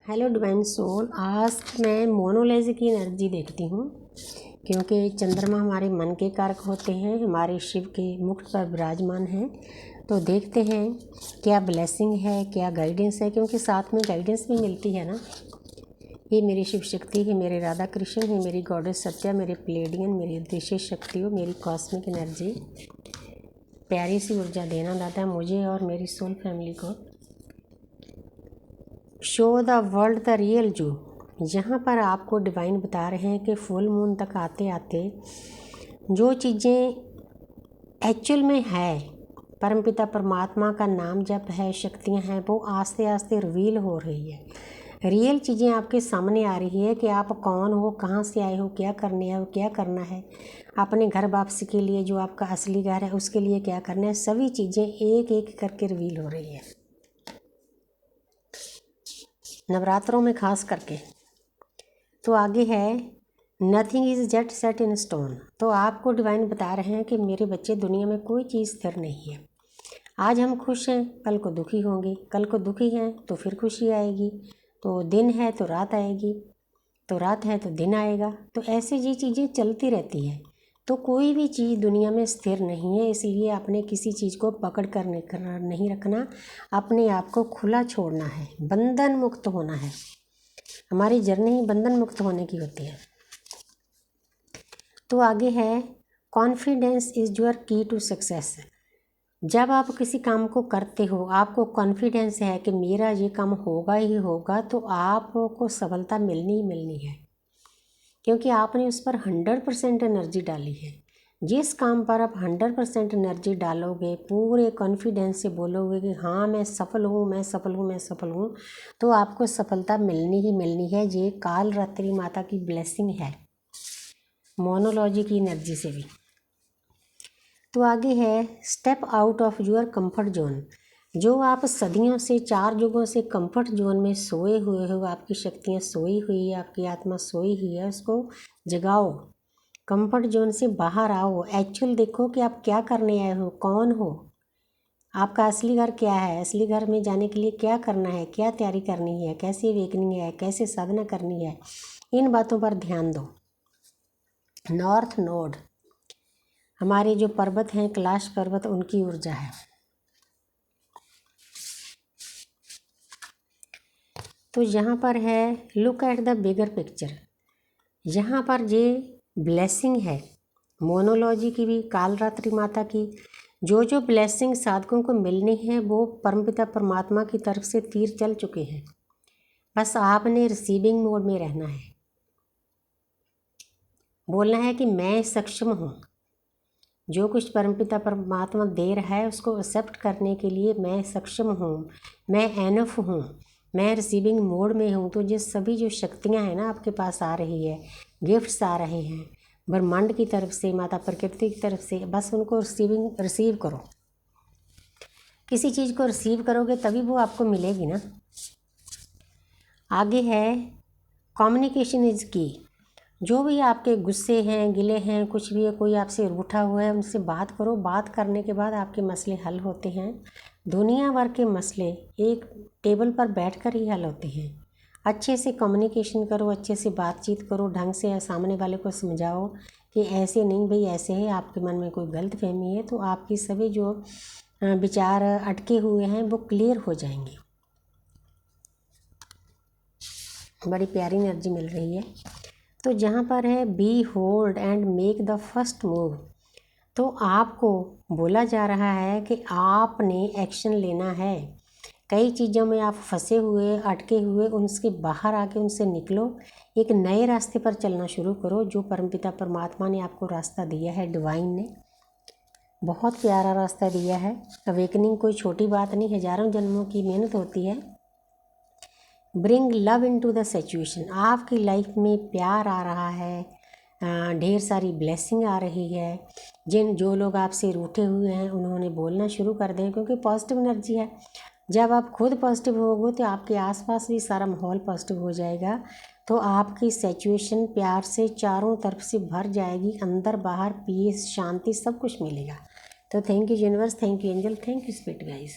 Hello divine soul. आज मैं मोनोलॉजी की एनर्जी देखती हूँ, क्योंकि चंद्रमा हमारे मन के कारक होते हैं, हमारे शिव के मुकुट पर विराजमान हैं। तो देखते हैं क्या ब्लेसिंग है, क्या गाइडेंस है, क्योंकि साथ में गाइडेंस भी मिलती है ना। ये मेरी शिव शक्ति है, मेरे राधा कृष्ण है, मेरी गॉडेस सत्या, मेरे प्लेडियन, मेरी दृश्य शक्ति हो, मेरी कॉस्मिक एनर्जी प्यारी सी ऊर्जा देना दाता है मुझे और मेरी सोल फैमिली को। Show the world the real जू। यहाँ पर आपको डिवाइन बता रहे हैं कि फुल मून तक आते आते जो चीज़ें एक्चुअल में है, परमपिता परमात्मा का नाम जप है, शक्तियाँ हैं, वो आस्ते आस्ते रिवील हो रही है। रियल चीज़ें आपके सामने आ रही है कि आप कौन हो, कहाँ से आए हो, क्या करने आए हो, क्या करना है, अपने घर वापसी के लिए जो आपका असली घर है उसके लिए क्या करना है, सभी चीज़ें एक एक करके रिवील हो रही है। नवरात्रों में खास करके। तो आगे है nothing is just set in stone. तो आपको डिवाइन बता रहे हैं कि मेरे बच्चे, दुनिया में कोई चीज़ स्थिर नहीं है। आज हम खुश हैं, कल को दुखी होंगे, कल को दुखी हैं तो फिर खुशी आएगी, तो दिन है तो रात आएगी, तो रात है तो दिन आएगा। तो ऐसे ये चीज़ें चलती रहती है। तो कोई भी चीज़ दुनिया में स्थिर नहीं है, इसलिए अपने किसी चीज़ को पकड़ कर नहीं रखना, अपने आप को खुला छोड़ना है, बंधन मुक्त होना है। हमारी जर्नी ही बंधन मुक्त होने की होती है। तो आगे है कॉन्फिडेंस इज़ योर की टू सक्सेस। जब आप किसी काम को करते हो, आपको कॉन्फिडेंस है कि मेरा ये काम होगा ही होगा, तो आपको सफलता मिलनी ही मिलनी है, क्योंकि आपने उस पर 100% एनर्जी डाली है। जिस काम पर आप 100% एनर्जी डालोगे, पूरे कॉन्फिडेंस से बोलोगे कि हाँ मैं सफल हूँ, मैं सफल हूँ, मैं सफल हूँ, तो आपको सफलता मिलनी ही मिलनी है। ये काल रात्रि माता की ब्लेसिंग है, मोनोलॉजी की एनर्जी से भी। तो आगे है step out of your comfort zone. जो आप सदियों से, 4 युगों से कंफर्ट जोन में सोए हुए हो, आपकी शक्तियाँ सोई हुई है, आपकी आत्मा सोई हुई है, उसको जगाओ, कंफर्ट जोन से बाहर आओ, एक्चुअल देखो कि आप क्या करने आए हो, कौन हो, आपका असली घर क्या है, असली घर में जाने के लिए क्या करना है, क्या तैयारी करनी है, कैसी अवेकनिंग है, कैसे साधना करनी है, इन बातों पर ध्यान दो। नॉर्थ नोड, हमारे जो पर्वत हैं, कैलाश पर्वत, उनकी ऊर्जा है। तो यहाँ पर है look at the bigger picture. यहाँ पर ये ब्लेसिंग है मोनोलॉजी की भी, काल रात्रि माता की। जो ब्लेसिंग साधकों को मिलनी है वो परमपिता परमात्मा की तरफ से तीर चल चुके हैं। बस आपने रिसीविंग मोड में रहना है, बोलना है कि मैं सक्षम हूँ, जो कुछ परमपिता परमात्मा दे रहा है उसको एक्सेप्ट करने के लिए मैं सक्षम हूँ, मैं एनफ हूँ, मैं रिसीविंग मोड में हूँ। तो ये सभी जो शक्तियाँ हैं ना आपके पास आ रही है, गिफ्ट्स आ रहे हैं ब्रह्मांड की तरफ से, माता प्रकृति की तरफ से, बस उनको रिसीव करो। किसी चीज़ को रिसीव करोगे तभी वो आपको मिलेगी ना। आगे है कम्युनिकेशन इज़ की। जो भी आपके गुस्से हैं, गिले हैं, कुछ भी है, कोई आपसे रूठा हुआ है, उनसे बात करो। बात करने के बाद आपके मसले हल होते हैं। दुनिया भर के मसले एक टेबल पर बैठकर ही हल होते हैं। अच्छे से कम्युनिकेशन करो, अच्छे से बातचीत करो, ढंग से सामने वाले को समझाओ कि ऐसे नहीं भाई, ऐसे है, आपके मन में कोई गलत फहमी है, तो आपकी सभी जो विचार अटके हुए हैं वो क्लियर हो जाएंगे। बड़ी प्यारी एनर्जी मिल रही है। तो जहाँ पर है be bold and make the first move. तो आपको बोला जा रहा है कि आपने एक्शन लेना है। कई चीज़ों में आप फंसे हुए, अटके हुए, उनसे बाहर आके उनसे निकलो, एक नए रास्ते पर चलना शुरू करो। जो परमपिता परमात्मा ने आपको रास्ता दिया है, डिवाइन ने बहुत प्यारा रास्ता दिया है। अवेकनिंग कोई छोटी बात नहीं, हज़ारों जन्मों की मेहनत होती है। Bring love into the situation. आपकी लाइफ में प्यार आ रहा है, ढेर सारी ब्लेसिंग आ रही है। जो लोग आपसे रूठे हुए हैं उन्होंने बोलना शुरू कर दें, क्योंकि पॉजिटिव एनर्जी है। जब आप खुद पॉजिटिव होगे तो आपके आसपास भी सारा माहौल पॉजिटिव हो जाएगा। तो आपकी सिचुएशन प्यार से चारों तरफ से भर जाएगी, अंदर बाहर पीस, शांति, सब कुछ मिलेगा। तो thank you universe, thank you angel, thank you spirit guys.